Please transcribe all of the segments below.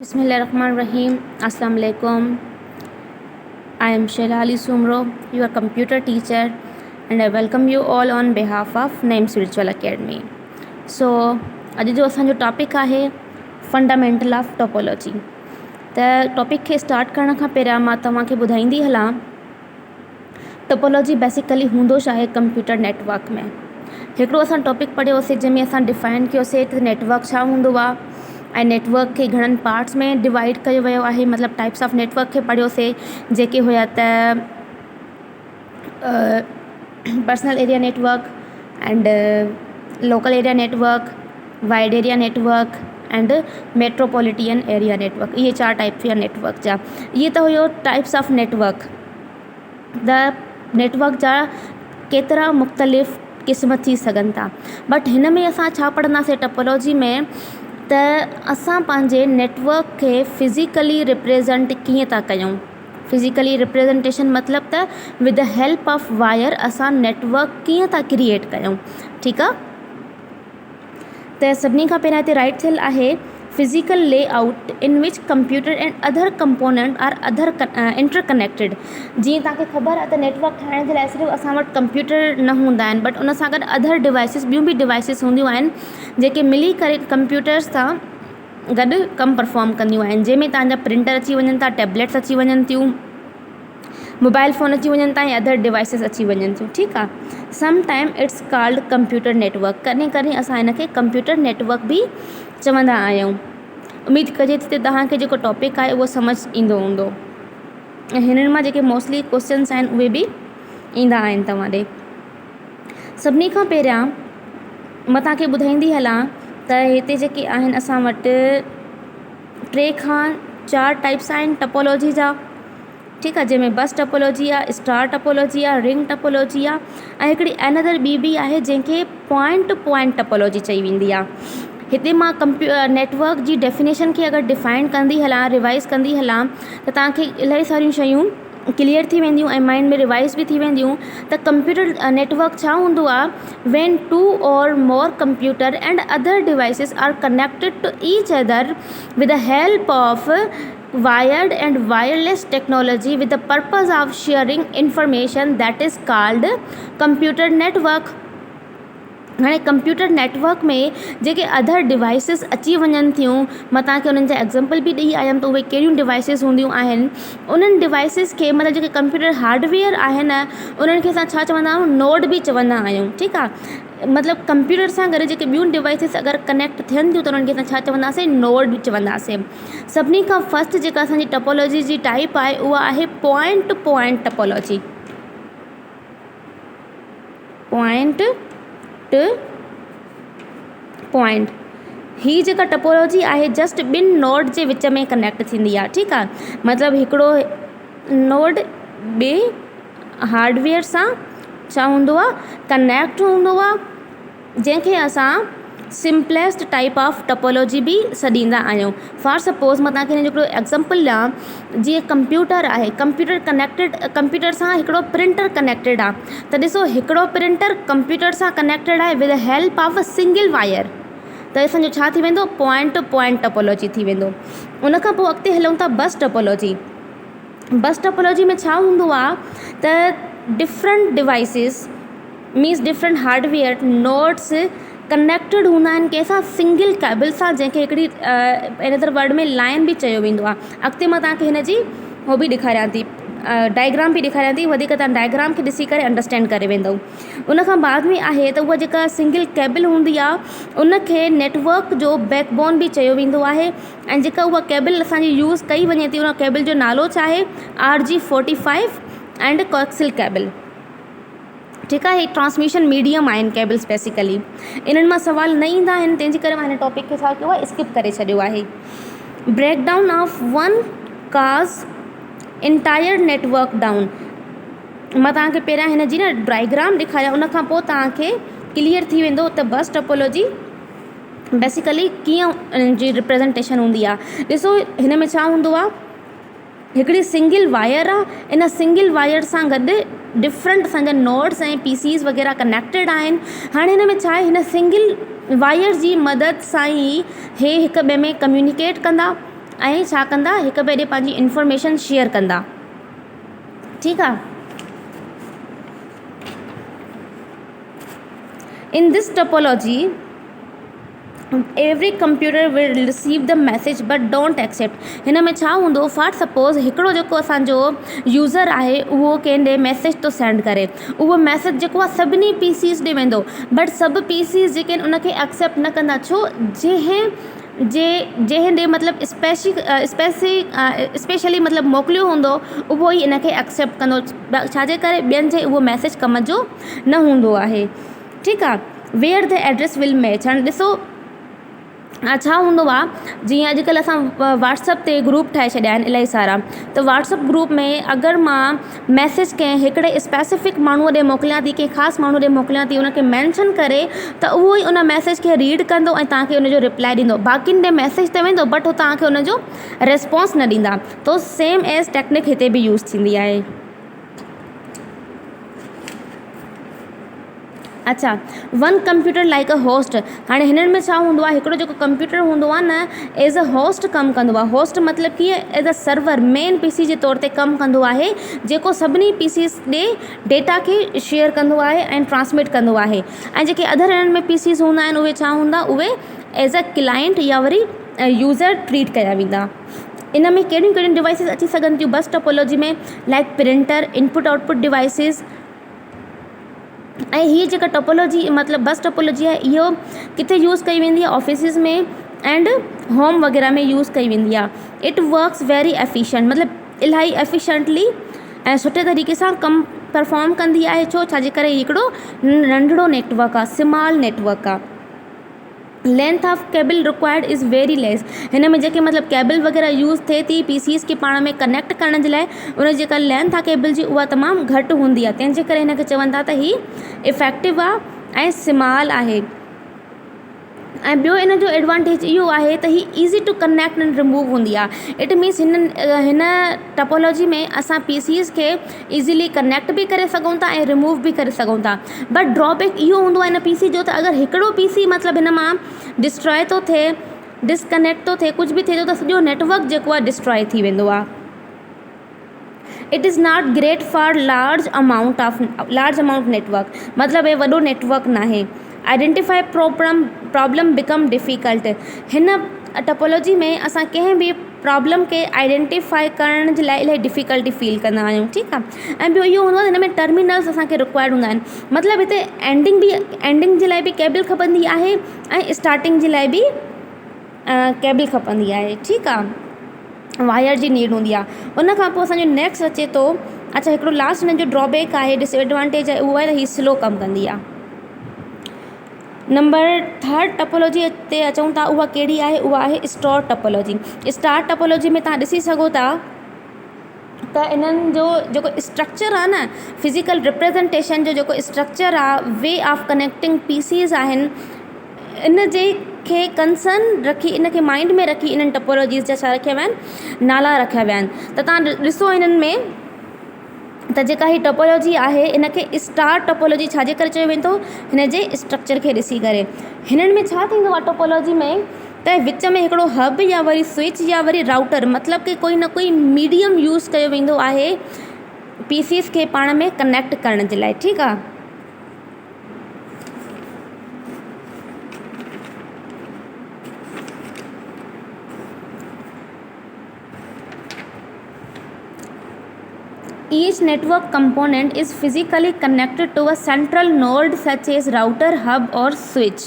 Bismillahirrahmanirrahim. Assalamu alaikum. I am Sheila Ali Sumro, your computer teacher, and I welcome you all on behalf of Naim Spiritual Academy. So, अॼु जो असांजो topic आहे fundamental of topology. त topic खे start करण खां पहिरियां मां तव्हांखे ॿुधाईंदी हलां टोपोलॉजी बेसिकली हूंदो छा आहे कंप्यूटर नेटवर्क में। हिकिड़ो असां टॉपिक पढ़ियोसीं जंहिंमें असां डिफाइन कयोसीं त नेटवर्क छा हूंदो आहे ऐं नेटवर्क खे घणनि पार्ट्स में डिवाइड कयो वियो आहे, मतिलबु टाइप्स ऑफ नेटवर्क खे पढ़ियोसीं जेके हुया त personal area network and local area network, wide area network and metropolitan area network. इहे 4 टाइप जा नेटवर्क जा। इहे त हुयो types of network. The network जा केतिरा मुख़्तलिफ़ क़िस्म थी सघनि था, बट हिन में असां छा पढ़ंदासीं टोपोलॉजी में त असां पंहिंजे नेटवर्क खे फिज़िकली रिप्रेज़ेंट कीअं था कयूं। फिज़िकली रिप्रेज़ेंटेशन मतिलबु त with the help of wire असां नेटवर्क कीअं था क्रिएट कयूं। ठीकु आहे, त सभिनी खां पहिरियां हिते राइट थियल आहे physical layout in which computer and other component are interconnected. जीअं तव्हांखे ख़बर आहे त नेटवर्क ठाहिण जे लाइ सिर्फ़ु असां वटि कंप्यूटर न हूंदा आहिनि, बट उन सां गॾु अदर डिवाइसिस, ॿियूं बि डिवाइसिस हूंदियूं आहिनि जेके मिली करे कंप्यूटर्स सां गॾु कमु परफॉर्म कंदियूं आहिनि, जंहिंमें तव्हांजा प्रिंटर अची वञनि था, टैबलेट्स अची वञनि थियूं, मोबाइल फ़ोन अची वञनि था ऐं अदर डिवाइसिस अची वञनि थियूं। ठीकु आहे, some time it's called computer network. कॾहिं कॾहिं असां हिन खे कंप्यूटर नेटवर्क बि चवंदा आहियूं। उमेदु कजे थी त तव्हांखे जेको टॉपिक आहे उहो सम्झ ईंदो हूंदो ऐं हिननि मां जेके मोस्टली क्वेश्चन्स आहिनि उहे बि ईंदा आहिनि तव्हां ॾे। सभिनी खां पहिरियां मां तव्हांखे ॿुधाईंदी हलां त हिते जेके आहिनि असां वटि 3 खां 4 टाइप्स आहिनि टोपोलॉजी जा। ठीकु आहे, जंहिंमें बस टोपोलॉजी आहे, स्टार टोपोलॉजी आहे, रिंग टोपोलॉजी आहे ऐं हिकिड़ी अनदर ॿी बि आहे जंहिंखे पॉइंट टू पॉइंट टोपोलॉजी चई वेंदी आहे। हिते मां नेटवर्क जी डेफिनेशन खे अगरि डिफाइन कंदी हलां, रिवाइज़ कंदी हलां त तव्हांखे इलाही सारियूं शयूं क्लियर थी वेंदियूं ऐं माइंड में रिवाइज़ बि थी वेंदियूं त कंप्यूटर नेटवर्क छा हूंदो आहे। When 2 or more computer and other devices are connected to each other with the help of wired and wireless technology with the purpose of sharing information that is called computer network। हाणे computer network में जेके other devices अची वञनि थियूं, मां तव्हांखे उन्हनि जा एग्ज़ाम्पल बि ॾेई आयमि त उहे कहिड़ियूं डिवाइसिस हूंदियूं आहिनि। उन्हनि डिवाइसिस खे मतिलबु जेके कंप्यूटर हार्डवेयर आहिनि उन्हनि खे असां छा चवंदा आहियूं, नोड बि चवंदा आहियूं। ठीकु आहे, मतिलबु कंप्यूटर सां गॾु जेके ॿियूं डिवाइसिस अगरि कनेक्ट थियनि थियूं त उन्हनि खे असां छा चवंदासीं, नोड बि चवंदासीं। सभिनी खां फस्ट जेका असांजी टोपोलॉजी जी टाइप आहे उहा आहे point to point topology. Point to point ही जेका टोपोलॉजी आहे जस्ट 2 नोड जे विच में कनेक्ट थींदी आहे। ठीकु आहे, मतिलबु हिकिड़ो नोड ॿिए हार्डवेयर सां छा हूंदो आहे, कनेक्ट हूंदो आहे, जंहिंखे असां सिंपलेस्ट टाइप ऑफ टोपोलॉजी बि सॾींदा आहियूं। फॉर सपोज़ मां तव्हांखे हिन जो हिकिड़ो एग्ज़ाम्पल ॾियां, जीअं कंप्यूटर आहे, कंप्यूटर सां हिकिड़ो प्रिंटर कनेक्टेड आहे, त ॾिसो हिकिड़ो प्रिंटर कंप्यूटर सां कनेक्टेड आहे with help of a single wire, त असांजो छा थी वेंदो, पॉइंट टू पॉइंट टोपोलॉजी थी वेंदो। उनखां पोइ अॻिते हलूं था बस टोपोलॉजी। बस टोपोलॉजी में छा हूंदो आहे त different devices means different hardware nodes connected हूंदा आहिनि कंहिंसां, सिंगल केबल सां, जंहिंखे हिकिड़ी इन अदर वर्ड में लाइन बि चयो वेंदो आहे। अॻिते मां तव्हांखे हिन जी उहो बि ॾेखारियां थी, डायग्राम बि ॾेखारियां थी, वधीक तव्हां डायग्राम खे ॾिसी करे अंडरस्टैंड करे वेंदव। उनखां बाद में आहे त उहा जेका सिंगल केबल हूंदी आहे उनखे नेटवर्क जो बैकबोन बि चयो वेंदो आहे ऐं जेका उहा केबल असांजी यूज़ कई वञे थी उन केबल जो नालो छा आहे, RG45 एंड कोएक्सियल केबल। ठीकु आहे, ट्रांसमिशन मीडियम आहिनि केबल्स बेसिकली। इन्हनि मां सुवाल न ईंदा आहिनि, तंहिंजे करे मां हिन टॉपिक खे छा कयो आहे, स्किप करे छॾियो आहे। ब्रेकडाउन ऑफ वन काज़ इंटायर नेटवर्क डाउन। मां तव्हांखे पहिरियां हिन जी न डायग्राम ॾेखारियां, उनखां पोइ तव्हांखे क्लियर थी वेंदो त बस टोपोलॉजी बेसिकली कीअं उन्हनि जी रिप्रेज़ेंटेशन हूंदी आहे। ॾिसो हिन में छा हूंदो आहे, हिकिड़ी सिंगल वायर आहे, इन सिंगल वायर सां गॾु डिफरेंट असांजा नोड्स ऐं PCs वग़ैरह कनेक्टेड आहिनि। हाणे हिन में छा आहे, हिन सिंगल वायर जी मदद सां ई हे हिक ॿिए में कम्युनिकेट कंदा ऐं छा कंदा, हिक ॿिए ॾे पंहिंजी इंफॉर्मेशन शेयर कंदा। ठीकु आहे। In this topology every computer will receive the message but don't accept. हिन में छा हूंदो, फॉर सपोज़ हिकिड़ो जेको असांजो यूज़र आहे उहो कंहिं ॾे मैसेज थो सेंड करे, उहो मैसेज जेको आहे सभिनी पीसीस ॾे वेंदो, बट सभु पीसीस जेके आहिनि उनखे एक्सेप्ट न कंदा। छो? जंहिं ॾे मतिलबु स्पेशली मतिलबु मोकिलियो हूंदो उहो ई इनखे एक्सेप्ट कंदो, छाजे करे ॿियनि जे उहो मैसेज कम जो न हूंदो आहे। ठीकु आहे। Where the address will match. हाणे ॾिसो छा हूंदो आहे, जीअं अॼुकल्ह असां व्हाट्सअप ते ग्रुप ठाहे छॾिया आहिनि इलाही सारा, त व्हाट्सअप ग्रुप में अगरि मां मैसेज कंहिं हिकिड़े स्पेसिफिक माण्हूअ ॾे मोकिलियां थी, कंहिं ख़ासि माण्हू ॾे मोकिलियां थी, उनखे मैंशन करे, त उहो ई उन मैसेज खे रीड कंदो ऐं तव्हांखे उनजो रिप्लाई ॾींदो। बाक़ियुनि ॾे मैसेज त वेंदो बट हू तव्हांखे उनजो रिस्पॉन्स न ॾींदा। तो सेम एज़ टेक्निक हिते बि यूज़ थींदी आहे। अच्छा, one computer like a host. हाणे हिननि में छा हूंदो आहे, हिकिड़ो जेको कंप्यूटर हूंदो आहे न एज़ अ होस्ट कमु कंदो आहे। होस्ट मतिलबु कीअं, as a server main PC जे तौर ते कमु कंदो आहे, जेको सभिनी पीसीस ॾे डेटा खे शेयर कंदो आहे ऐं ट्रांसमिट कंदो आहे। ऐं जेके अदर हिननि में पीसीस हूंदा आहिनि उहे छा हूंदा, उहे एज़ अ क्लाइंट या वरी यूज़र ट्रीट कया वेंदा। इन में कहिड़ियूं कहिड़ियूं डिवाइसिस अची सघनि थियूं बस टोपोलॉजी में, like printer, input output devices. ऐं हीअ जेका टोपोलॉजी मतिलबु बस टोपोलॉजी आहे, इहो किथे यूज़ कई वेंदी आहे, ऑफिसिस में एंड होम वग़ैरह में यूज़ कई वेंदी आहे। इट वर्क्स वेरी एफिशिएंट, मतिलबु इलाही एफिशिएंटली ऐं सुठे तरीक़े सां कमु परफॉर्म कंदी आहे। छो? छाजे करे हिकिड़ो नंढिड़ो नेटवर्क आहे, स्मॉल नेटवर्क आहे। Length of cable required is very lace. हिन में जेके मतिलबु केबल वग़ैरह यूज़ थिए थी पीसीस खे पाण में कनेक्ट करण जे लाइ, उन जेका लेंथ आहे केबल जी उहा तमामु घटि हूंदी आहे, तंहिंजे करे हिनखे चवनि था त हीउ इफेक्टिव आहे ऐं स्मॉल आहे। ऐं ॿियो इन जो एडवांटेज इहो आहे त ही easy to connect and remove हूंदी आहे। इट मीन्स हिन टोपोलॉजी में असां पीसीस खे ईज़ीली कनेक्ट बि करे सघूं था ऐं रिमूव बि करे सघूं था। बट ड्रॉबैक इहो हूंदो आहे हिन पीसी जो, त अगरि हिकिड़ो पीसी मतिलबु हिन मां डिस्ट्रॉय थो थिए, डिस्कनेक्ट थो थिए, कुझु बि थिए थो त सॼो नेटवर्क जेको आहे डिस्ट्रॉय थी वेंदो आहे। It is not great for large amount network, मतिलबु हे वॾो नेटवर्क न आहे। Identify problem become difficult. हिन टोपोलॉजी में असां कंहिं बि प्रॉब्लम खे आइडेंटिफाई करण जे लाइ इलाही डिफ़िकल्टी फील कंदा आहियूं। ठीकु आहे। ऐं ॿियो इहो हूंदो आहे हिन में टर्मिनल्स असांखे रिक्वायर्ड हूंदा आहिनि, मतिलबु हिते एंडिंग जे लाइ बि केबल खपंदी आहे ऐं स्टार्टिंग जे लाइ बि केबल खपंदी आहे। ठीकु आहे। वायर जी नीड हूंदी आहे। उन खां पोइ असांजो नेक्स्ट अचे थो, अच्छा हिकिड़ो लास्ट हिन जो ड्रॉबैक आहे, डिसएडवांटेज आहे, उहो आहे त हीअ स्लो कमु कंदी आहे। नंबर 3 टोपोलॉजी ते अचूं था, उहा कहिड़ी आहे, उहा आहे स्टार टोपोलॉजी। स्टार टोपोलॉजी में तव्हां ॾिसी सघो था त इन्हनि जो जेको स्ट्रक्चर आहे न, फिज़िकल रिप्रेज़ेंटेशन जो जेको स्ट्रक्चर आहे, वे ऑफ कनेक्टिंग पीसीस आहिनि, इन जे खे कंसर्न रखी, इन खे माइंड में रखी इन्हनि टोपोलॉजीज़ जा छा रखिया विया आहिनि, नाला रखिया विया आहिनि। त तव्हां ॾिसो हिननि में त जेका ही टोपोलॉजी आहे इनखे स्टार टोपोलॉजी छाजे करे चयो वेंदो, हिन जे स्ट्रक्चर खे ॾिसी करे। हिननि में छा थींदो आहे टोपोलॉजी में, त विच में हिकिड़ो हब या वरी स्विच या वरी राउटर, मतिलबु कि कोई न कोई मीडियम यूज़ कयो वेंदो आहे पीसीस खे पाण में कनेक्ट करण जे लाइ। ठीकु आहे। Each network component is physically connected to a central node such as router, hub or switch।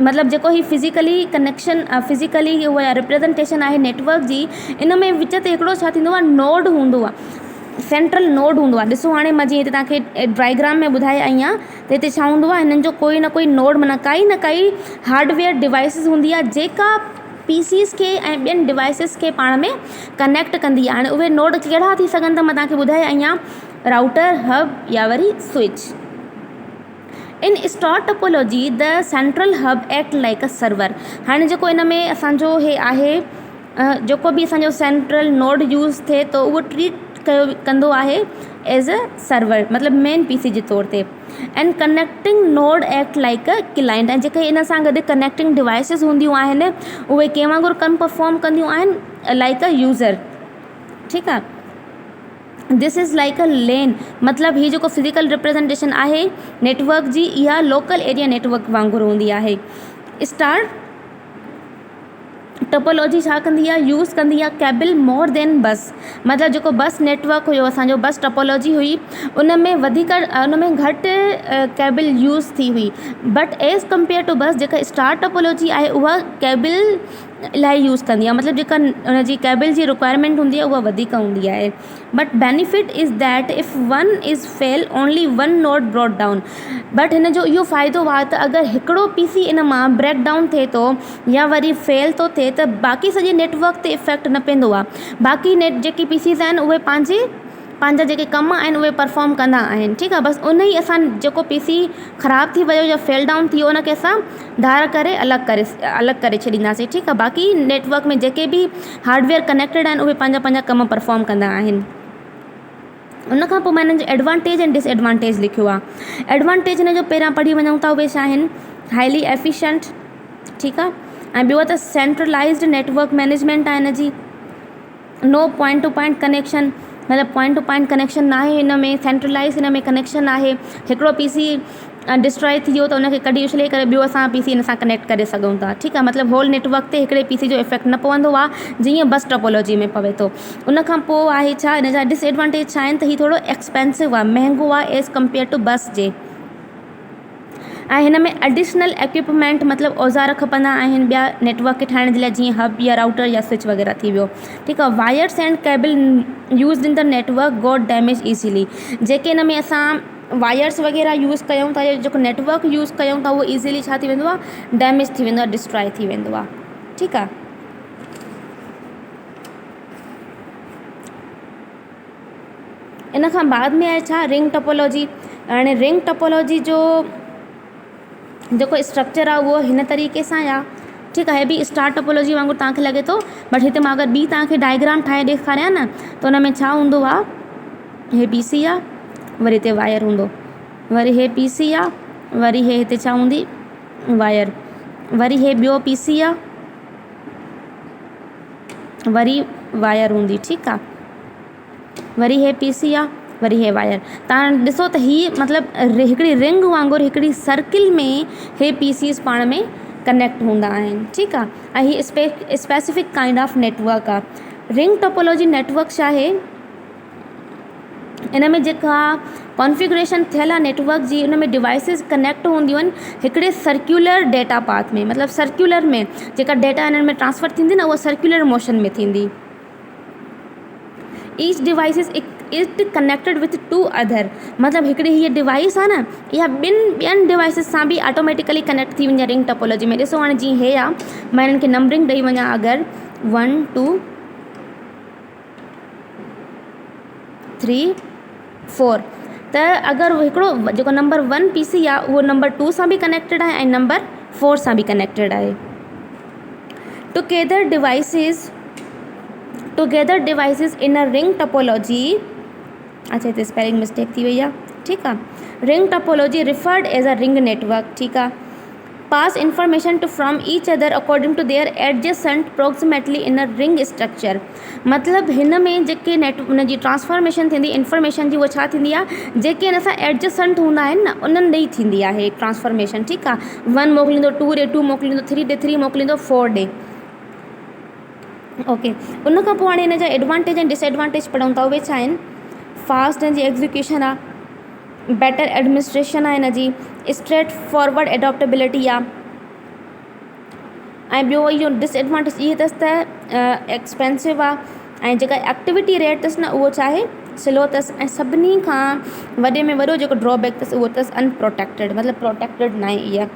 मतिलबु जेको ही फिज़िकली कनेक्शन, फिज़िकली उहा रिप्रेज़ेंटेशन आहे नेटवर्क जी, इन में विच ते हिकिड़ो छा थींदो आहे, नोड हूंदो आहे, सेंट्रल नोड हूंदो आहे। ॾिसो हाणे मां जीअं हिते तव्हांखे डायग्राम में ॿुधाए आई आहियां, त हिते छा हूंदो आहे, हिननि जो कोई न कोई नोड, माना काई न काई हार्डवेयर डिवाइसिस हूंदी आहे जेका पीसीस खे ऐं ॿियनि डिवाइसिस खे पाण में कनेक्ट कंदी आहे। हाणे उहे नोड कहिड़ा थी सघनि था, मां तव्हांखे ॿुधाए आई आहियां, राउटर, हब या वरी switch. In star topology the central hub act like a server. हाणे जेको इन में असांजो हे आहे, जेको बि असांजो सेंट्रल नोड यूज़ थिए थो उहो ट्रीट कंदो आहे एज अ सर्वर, मतिलबु मेन पीसी जे तौर ते। And connecting node act like a client, ऐं जेके इन सां गॾु कनेक्टिंग डिवाइसिस हूंदियूं आहिनि उहे कंहिं वांगुरु कमु परफॉर्म कंदियूं आहिनि, लाइक अ यूज़र। ठीकु आहे। दिस इज़ लाइक अ लेन, मतिलबु हीअ जेको फिज़िकल रिप्रेजेंटेशन आहे नेटवर्क जी, इहा लोकल एरिया नेटवर्क वांगुरु हूंदी आहे। स्टार टोपोलॉजी छा कंदी आहे, यूज़ कंदी आहे केबल मोर देन बस, मतिलबु जेको बस नेटवर्क हुयो असांजो, बस टोपोलॉजी हुई, उन में वधीक उन में घटि केबल यूज़ थी हुई। बट एज़ कम्पेयर टू बस जेका स्टार टोपोलॉजी आहे उहा केबल इलाही यूज़ कंदी आहे, मतिलबु जेका उन जी केबल जी रिक्वायरमेंट हूंदी आहे उहा वधीक हूंदी आहे। But benefit is that if one is fail only one node brought down, but हिन जो इहो फ़ाइदो आहे त अगरि हिकिड़ो पीसी इन मां ब्रेक डाउन थिए थो या वरी फेल थो थिए त बाक़ी सॼे नेटवर्क ते इफेक्ट न पवंदो आहे। बाक़ी जेके पीसीस आहिनि उहे पंहिंजा जेके कम आहिनि उहे परफॉर्म कंदा आहिनि। ठीकु आहे, बसि उन ई असां जेको पीसी ख़राबु थी वियो या फेल डाउन थी वियो उनखे असां धार करे अलॻि करे छॾींदासीं। ठीकु आहे, बाक़ी नेटवर्क में जेके बि हार्डवेयर कनेक्टेड आहिनि उहे पंहिंजा कम परफॉर्म कंदा आहिनि। उनखां पोइ मां हिननि जो एडवांटेज ऐं डिसएडवांटेज लिखियो आहे। एडवांटेज हिन जो पहिरियां पढ़ी वञूं था, उहे छा आहिनि, हाईली एफिशिएंट। ठीकु आहे, ऐं ॿियो त सेंट्रलाइज़्ड नेटवर्क मैनेजमेंट आहे हिन जी। नो पॉइंट टू पॉइंट कनेक्शन, मतिलबु पॉइंट टू पॉइंट कनेक्शन न आहे हिन में, सेंट्रलाइज़ हिन में कनेक्शन आहे। हिकिड़ो पीसी डिस्ट्रॉय थी वियो त उनखे कढी उछले करे ॿियो असां पीसी हिन सां कनेक्ट करे सघूं था। ठीकु आहे, मतिलबु होल नेटवर्क ते हिकिड़े पीसी जो इफेक्ट न पवंदो आहे जीअं बस टोपोलॉजी में पवे थो। उनखां पोइ आहे छा, हिन जा डिसएडवांटेज छा आहिनि त हीउ थोरो एक्सपेंसिव आहे, महांगो आहे एज़ कम्पेयर टू बस जे। ऐं हिन में एडिशनल इक्विपमेंट मतिलबु औज़ार खपंदा आहिनि ॿिया नेटवर्क खे ठाहिण जे लाइ, जीअं हब या राउटर या स्विच वग़ैरह थी वियो। ठीकु आहे, wires and cable use in the network got damage easily, जेके हिन में असां वायर्स वग़ैरह यूज़ कयूं था या जेको नेटवर्क यूज़ कयूं था उहो ईज़ीली छा थी वेंदो आहे, डैमेज थी वेंदो आहे, डिस्ट्रॉय थी वेंदो आहे। ठीकु आहे, इन खां बाद में आहे छा, रिंग टोपोलॉजी। हाणे रिंग टोपोलॉजी जो जेको स्ट्रक्चर आहे उहो हिन तरीक़े सां आहे। ठीकु आहे, हे बि स्टार टोपोलॉजी वांगुरु तव्हांखे लॻे थो, बट हिते मां अगरि ॿी तव्हांखे डायग्राम ठाहे ॾेखारियां न त हुन में छा हूंदो आहे, हे पीसी आहे, वरी हिते वायर हूंदो, वरी हे पीसी आहे, वरी हे हिते छा हूंदी, वायर, वरी हे ॿियो पीसी आहे, वरी वायर हूंदी। ठीकु आहे, वरी हे पीसी आहे, वरी हे वायर। तव्हां ॾिसो त हीअ मतिलबु हिकिड़ी रिंग वांगुरु हिकिड़ी सर्किल में हे पीसीस पाण में कनेक्ट हूंदा आहिनि। ठीकु आहे, ऐं हीअ स्पेसिफिक काइंड ऑफ नेटवर्क आहे। रिंग टोपोलॉजी नेटवर्क छा आहे, इन में जेका कॉन्फ़िगरेशन थियल आहे नेटवर्क जी, उन में डिवाइसिस कनेक्ट हूंदियूं आहिनि हिकिड़े सर्कुलर डेटा पाथ में, मतिलबु सर्कुलर में जेका डेटा इन्हनि में ट्रांसफ़र थींदी न उहा सर्कुलर मोशन में थींदी। Each devices it connected with two other, मतिलबु हिकिड़ी हीअ डिवाइस आहे न, इहा ॿियनि डिवाइसिस सां बि ऑटोमेटिकली कनेक्ट थी वेंदी आहे रिंग टोपोलॉजी में। ॾिसो हाणे जीअं हे आहे, मां हिननि खे नंबरिंग ॾेई वञा, अगरि 1 2 3 4, त अगरि हिकिड़ो जेको नंबर 1 पीसी आहे उहो नंबर 2 सां बि कनेक्टेड आहे ऐं नंबर 4 सां बि कनेक्टेड आहे। टुगेदर डिवाइसिस इन अ रिंग टोपोलॉजी, अच्छा हिते स्पेलिंग मिस्टेक थी वई आहे। ठीकु आहे, ring topology referred as a ring network. ठीकु आहे, pass information to from each other according to their adjacent proximately in a ring structure, मतिलबु हिन में जेके हुन जी ट्रांसफॉर्मेशन थींदी इंफॉर्मेशन जी, उहा छा थींदी आहे, जेके हिन सां एडजेसेंट हूंदा आहिनि न उन्हनि ॾेई थींदी आहे ट्रांसफॉर्मेशन। ठीकु आहे, 1 मोकिलींदो 2 ॾे, 2 मोकिलींदो 3 ॾे, 3 मोकिलींदो 4 ॾे। ओके, उनखां पोइ हाणे हिन जा एडवांटेज ऐं डिसएडवांटेज पढ़ूं था, उहे छा आहिनि, फास्ट हिन जी एग्ज़ीक्यूशन आहे, बेटर एडमिनिस्ट्रेशन आहे हिन जी, स्ट्रेट फॉरवर्ड एडॉप्टेबिलिटी आहे, ऐं ॿियो इहो डिसएडवांटेज इहे अथसि त एक्सपेंसिव आहे, ऐं जेका एक्टिविटी रेट अथसि न उहो छा आहे, स्लो अथसि, ऐं सभिनी खां वॾे में वॾो जेको ड्रॉबैक अथसि उहो अथसि अनप्रोटेक्टेड, मतिलबु प्रोटेक्टेड न आहे इहा।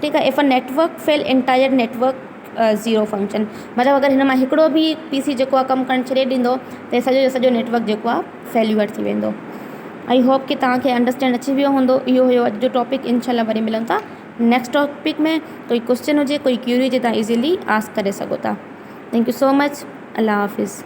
ठीकु आहे, if a network fail entire network zero function, मतिलबु अगरि हिन मां हिकिड़ो बि पीसी जेको आहे कमु करणु छॾे ॾींदो त सॼो जो सॼो नेटवर्क जेको आहे फेल्यूअर थी वेंदो। आई होप कि तव्हांखे अंडरस्टैंड अची वियो हूंदो। इहो हुयो अॼु जो टॉपिक, इंशाल्लाह वरी मिलूं था नेक्स्ट टॉपिक में। कोई क्वेश्चन हुजे, कोई क्यूरी हुजे, तव्हां इज़ीली आस्क करे सघो था। थैंक यू सो मच, अल्लाह हाफ़िज़।